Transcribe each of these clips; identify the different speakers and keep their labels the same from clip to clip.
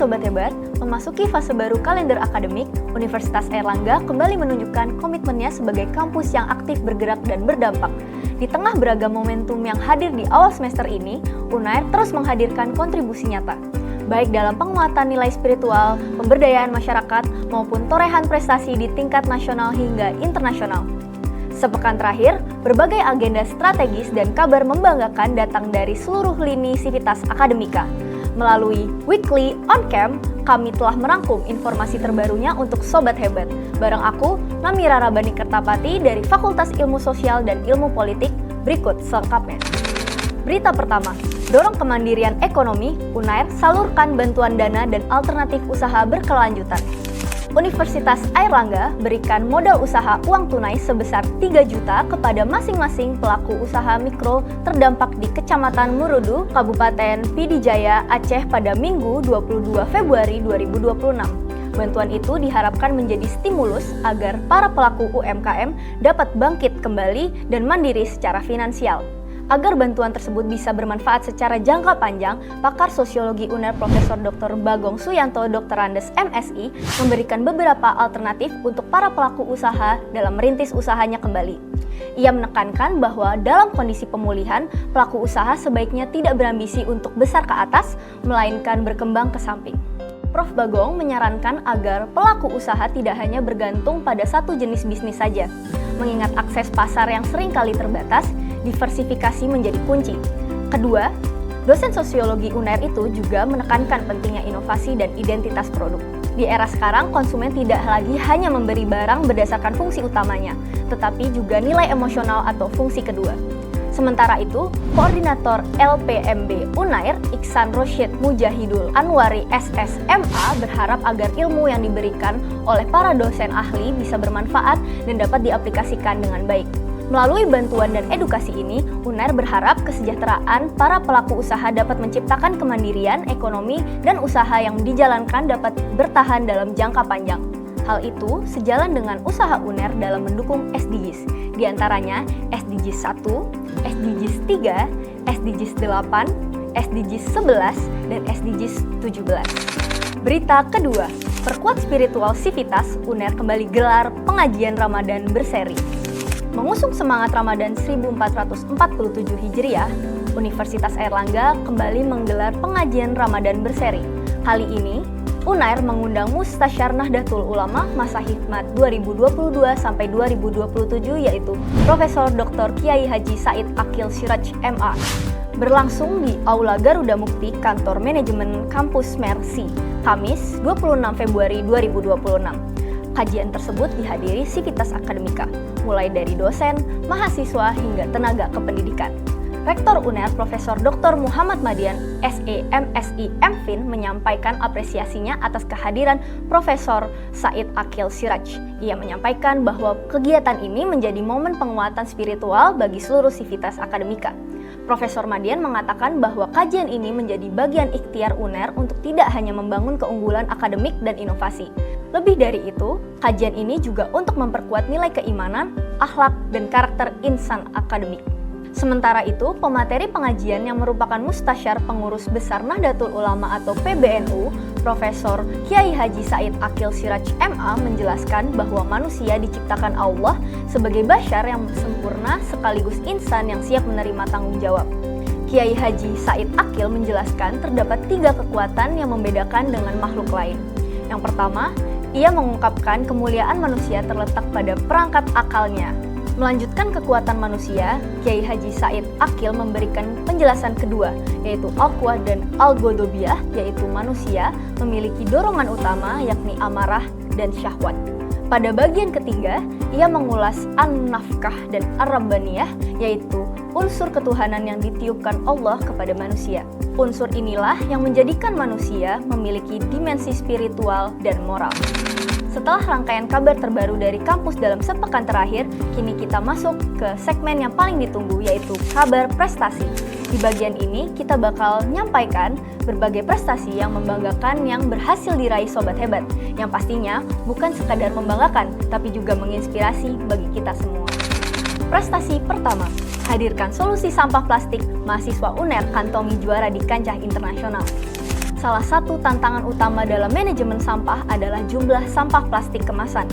Speaker 1: Sobat Hebat, memasuki fase baru kalender akademik, Universitas Airlangga kembali menunjukkan komitmennya sebagai kampus yang aktif bergerak dan berdampak. Di tengah beragam momentum yang hadir di awal semester ini, UNAIR terus menghadirkan kontribusi nyata, baik dalam penguatan nilai spiritual, pemberdayaan masyarakat, maupun torehan prestasi di tingkat nasional hingga internasional. Sepekan terakhir, berbagai agenda strategis dan kabar membanggakan datang dari seluruh lini sivitas akademika. Melalui Weekly On Cam, kami telah merangkum informasi terbarunya untuk Sobat Hebat. Bareng aku, Namira Rabani Kertapati dari Fakultas Ilmu Sosial dan Ilmu Politik. Berikut selengkapnya. Berita pertama, dorong kemandirian ekonomi, UNAIR salurkan bantuan dana dan alternatif usaha berkelanjutan. Universitas Airlangga berikan modal usaha uang tunai sebesar 3 juta kepada masing-masing pelaku usaha mikro terdampak di Kecamatan Murudu, Kabupaten Pidijaya, Aceh pada Minggu 22 Februari 2026. Bantuan itu diharapkan menjadi stimulus agar para pelaku UMKM dapat bangkit kembali dan mandiri secara finansial. Agar bantuan tersebut bisa bermanfaat secara jangka panjang, pakar sosiologi UNAIR Profesor Dr. Bagong Suyanto Dr.Andes MSI memberikan beberapa alternatif untuk para pelaku usaha dalam merintis usahanya kembali. Ia menekankan bahwa dalam kondisi pemulihan, pelaku usaha sebaiknya tidak berambisi untuk besar ke atas, melainkan berkembang ke samping. Prof. Bagong menyarankan agar pelaku usaha tidak hanya bergantung pada satu jenis bisnis saja. Mengingat akses pasar yang seringkali terbatas, diversifikasi menjadi kunci. Kedua, dosen sosiologi UNAIR itu juga menekankan pentingnya inovasi dan identitas produk. Di era sekarang, konsumen tidak lagi hanya memberi barang berdasarkan fungsi utamanya, tetapi juga nilai emosional atau fungsi kedua. Sementara itu, Koordinator LPMB UNAIR Iksan Rosyid Mujahidul Anwari SSMA berharap agar ilmu yang diberikan oleh para dosen ahli bisa bermanfaat dan dapat diaplikasikan dengan baik. Melalui bantuan dan edukasi ini, UNAIR berharap kesejahteraan para pelaku usaha dapat menciptakan kemandirian ekonomi dan usaha yang dijalankan dapat bertahan dalam jangka panjang. Hal itu sejalan dengan usaha UNAIR dalam mendukung SDGs, diantaranya SDGs 1, SDGs 3, SDGs 8, SDGs 11, dan SDGs 17. Berita kedua, perkuat spiritual sivitas, UNAIR kembali gelar pengajian Ramadan berseri. Mengusung semangat Ramadan 1447 Hijriah, Universitas Airlangga kembali menggelar pengajian Ramadan berseri. Kali ini, UNAIR mengundang Mustasyar Nahdlatul Ulama masa hikmat 2022 sampai 2027 yaitu Profesor Dr. Kiai Haji Said Akil Siraj MA. Berlangsung di Aula Garuda Mukti Kantor Manajemen Kampus Mersi, Kamis 26 Februari 2026. Kajian tersebut dihadiri sivitas akademika, mulai dari dosen, mahasiswa, hingga tenaga kependidikan. Rektor UNAIR Profesor Dr. Muhammad Madian, SE MSI MFin menyampaikan apresiasinya atas kehadiran Profesor Said Akil Siraj. Ia menyampaikan bahwa kegiatan ini menjadi momen penguatan spiritual bagi seluruh sivitas akademika. Profesor Madian mengatakan bahwa kajian ini menjadi bagian ikhtiar UNAIR untuk tidak hanya membangun keunggulan akademik dan inovasi. Lebih dari itu, kajian ini juga untuk memperkuat nilai keimanan, akhlak, dan karakter insan akademik. Sementara itu, pemateri pengajian yang merupakan Mustasyar Pengurus Besar Nahdlatul Ulama atau PBNU, Profesor Kiai Haji Said Akil Siraj MA menjelaskan bahwa manusia diciptakan Allah sebagai bashar yang sempurna sekaligus insan yang siap menerima tanggung jawab. Kiai Haji Said Akil menjelaskan terdapat 3 kekuatan yang membedakan dengan makhluk lain. Yang pertama, ia mengungkapkan kemuliaan manusia terletak pada perangkat akalnya. Melanjutkan kekuatan manusia, Kiai Haji Said Akil memberikan penjelasan kedua, yaitu al-quwah dan al-ghadabiyah, yaitu manusia memiliki dorongan utama yakni amarah dan syahwat. Pada bagian ketiga, ia mengulas an-nafkah dan ar-rabbaniyah, yaitu unsur ketuhanan yang ditiupkan Allah kepada manusia. Unsur inilah yang menjadikan manusia memiliki dimensi spiritual dan moral. Setelah rangkaian kabar terbaru dari kampus dalam sepekan terakhir, kini kita masuk ke segmen yang paling ditunggu, yaitu kabar prestasi. Di bagian ini, kita bakal nyampaikan berbagai prestasi yang membanggakan yang berhasil diraih Sobat Hebat, yang pastinya bukan sekadar membanggakan, tapi juga menginspirasi bagi kita semua. Prestasi pertama, hadirkan solusi sampah plastik, mahasiswa UNAIR kantongi juara di kancah internasional. Salah satu tantangan utama dalam manajemen sampah adalah jumlah sampah plastik kemasan.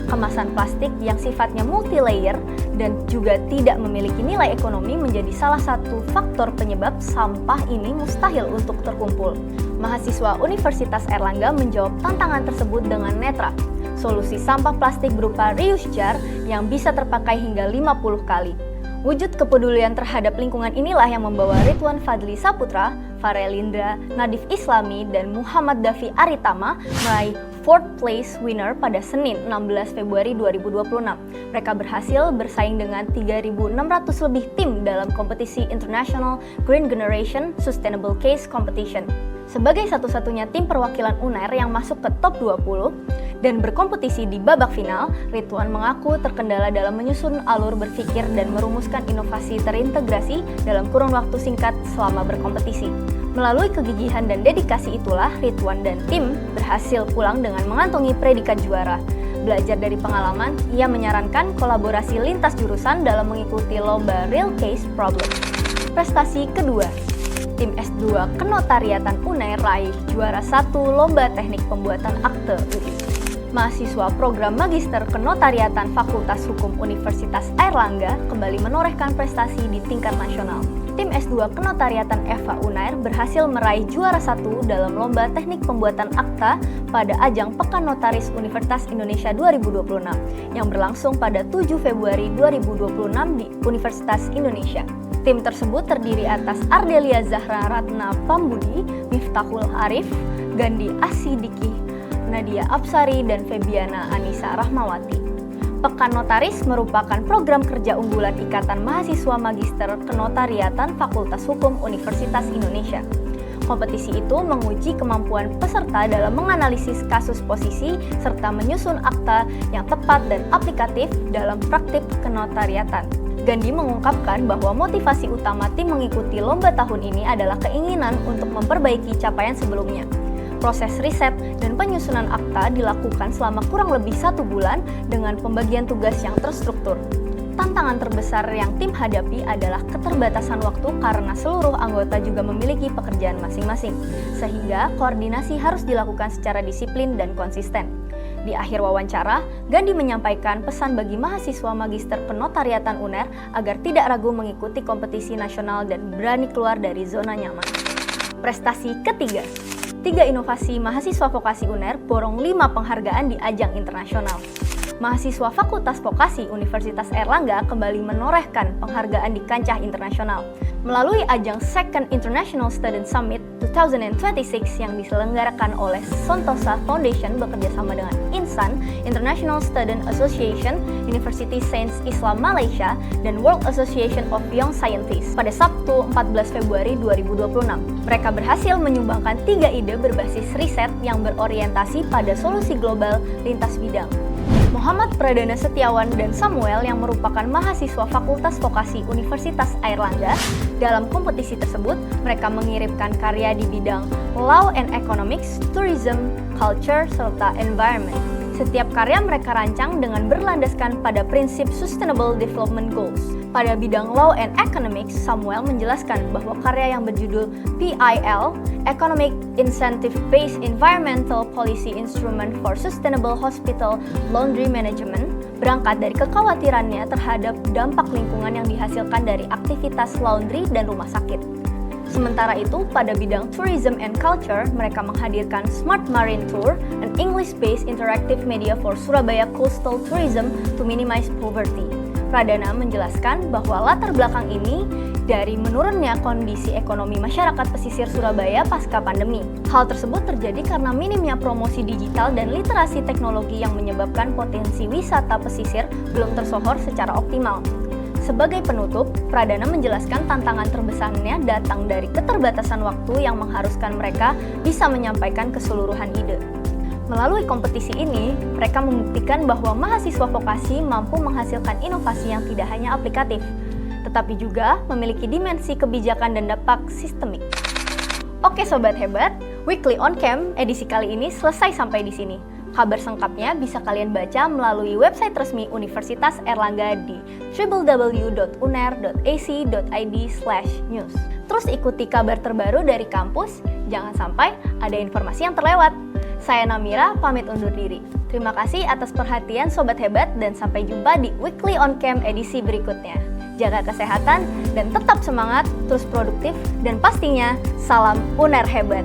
Speaker 1: Kemasan plastik yang sifatnya multi-layer dan juga tidak memiliki nilai ekonomi menjadi salah satu faktor penyebab sampah ini mustahil untuk terkumpul. Mahasiswa Universitas Airlangga menjawab tantangan tersebut dengan netra. Solusi sampah plastik berupa reuse jar yang bisa terpakai hingga 50 kali. Wujud kepedulian terhadap lingkungan inilah yang membawa Ridwan Fadli Saputra, Farel Indra, Nadif Islami, dan Muhammad Dafi Aritama meraih 4th place winner pada Senin 16 Februari 2026. Mereka berhasil bersaing dengan 3.600 lebih tim dalam kompetisi International Green Generation Sustainable Case Competition. Sebagai satu-satunya tim perwakilan UNER yang masuk ke top 20 dan berkompetisi di babak final, Ridwan mengaku terkendala dalam menyusun alur berpikir dan merumuskan inovasi terintegrasi dalam kurun waktu singkat selama berkompetisi. Melalui kegigihan dan dedikasi itulah, Ridwan dan tim berhasil pulang dengan mengantongi predikat juara. Belajar dari pengalaman, ia menyarankan kolaborasi lintas jurusan dalam mengikuti lomba Real Case Problem. Prestasi kedua, tim S2 Kenotariatan UNER raih juara 1 Lomba Teknik Pembuatan Akte UI. Mahasiswa program Magister Kenotariatan Fakultas Hukum Universitas Airlangga kembali menorehkan prestasi di tingkat nasional. Tim S2 Kenotariatan EVA UNER berhasil meraih juara 1 dalam Lomba Teknik Pembuatan Akta pada ajang Pekan Notaris Universitas Indonesia 2026 yang berlangsung pada 7 Februari 2026 di Universitas Indonesia. Tim tersebut terdiri atas Ardelia Zahra Ratna Pambudi, Miftahul Arif, Gandhi Asidiki, Nadia Apsari, dan Febiana Anissa Rahmawati. Pekan Notaris merupakan program kerja unggulan Ikatan Mahasiswa Magister Kenotariatan Fakultas Hukum Universitas Indonesia. Kompetisi itu menguji kemampuan peserta dalam menganalisis kasus posisi serta menyusun akta yang tepat dan aplikatif dalam praktik kenotariatan. Gandhi mengungkapkan bahwa motivasi utama tim mengikuti lomba tahun ini adalah keinginan untuk memperbaiki capaian sebelumnya. Proses riset dan penyusunan akta dilakukan selama kurang lebih 1 bulan dengan pembagian tugas yang terstruktur. Tantangan terbesar yang tim hadapi adalah keterbatasan waktu karena seluruh anggota juga memiliki pekerjaan masing-masing, sehingga koordinasi harus dilakukan secara disiplin dan konsisten. Di akhir wawancara, Gandhi menyampaikan pesan bagi mahasiswa Magister Kenotariatan UNER agar tidak ragu mengikuti kompetisi nasional dan berani keluar dari zona nyaman. Prestasi ketiga, 3 inovasi mahasiswa vokasi UNER borong 5 penghargaan di ajang internasional. Mahasiswa Fakultas Vokasi Universitas Airlangga kembali menorehkan penghargaan di kancah internasional. Melalui ajang Second International Student Summit 2026 yang diselenggarakan oleh Sentosa Foundation bekerjasama dengan INSAN, International Student Association, University Sains Islam Malaysia, dan World Association of Young Scientists pada Sabtu 14 Februari 2026. Mereka berhasil menyumbangkan 3 ide berbasis riset yang berorientasi pada solusi global lintas bidang. Muhammad Pradana Setiawan dan Samuel yang merupakan mahasiswa Fakultas Vokasi Universitas Airlangga. Dalam kompetisi tersebut, mereka mengirimkan karya di bidang Law and Economics, Tourism, Culture, serta Environment. Setiap karya mereka rancang dengan berlandaskan pada prinsip Sustainable Development Goals. Pada bidang Law and Economics, Samuel menjelaskan bahwa karya yang berjudul PIL, Economic Incentive-Based Environmental Policy Instrument for Sustainable Hospital Laundry Management, berangkat dari kekhawatirannya terhadap dampak lingkungan yang dihasilkan dari aktivitas laundry dan rumah sakit. Sementara itu, pada bidang Tourism and Culture, mereka menghadirkan Smart Marine Tour, an English-based interactive media for Surabaya coastal tourism to minimize poverty. Pradana menjelaskan bahwa latar belakang ini dari menurunnya kondisi ekonomi masyarakat pesisir Surabaya pasca pandemi. Hal tersebut terjadi karena minimnya promosi digital dan literasi teknologi yang menyebabkan potensi wisata pesisir belum tersohor secara optimal. Sebagai penutup, Pradana menjelaskan tantangan terbesarnya datang dari keterbatasan waktu yang mengharuskan mereka bisa menyampaikan keseluruhan ide. Melalui kompetisi ini, mereka membuktikan bahwa mahasiswa vokasi mampu menghasilkan inovasi yang tidak hanya aplikatif, tetapi juga memiliki dimensi kebijakan dan dampak sistemik. Oke Sobat Hebat, Weekly On Cam edisi kali ini selesai sampai di sini. Kabar sengkapnya bisa kalian baca melalui website resmi Universitas Airlangga di www.uner.ac.id/news. Terus ikuti kabar terbaru dari kampus Jangan sampai ada informasi yang terlewat. Saya Namira, pamit undur diri. Terima kasih atas perhatian Sobat Hebat dan sampai jumpa di Weekly on Cam edisi berikutnya. Jaga kesehatan dan tetap semangat, terus produktif, dan pastinya salam UNER hebat.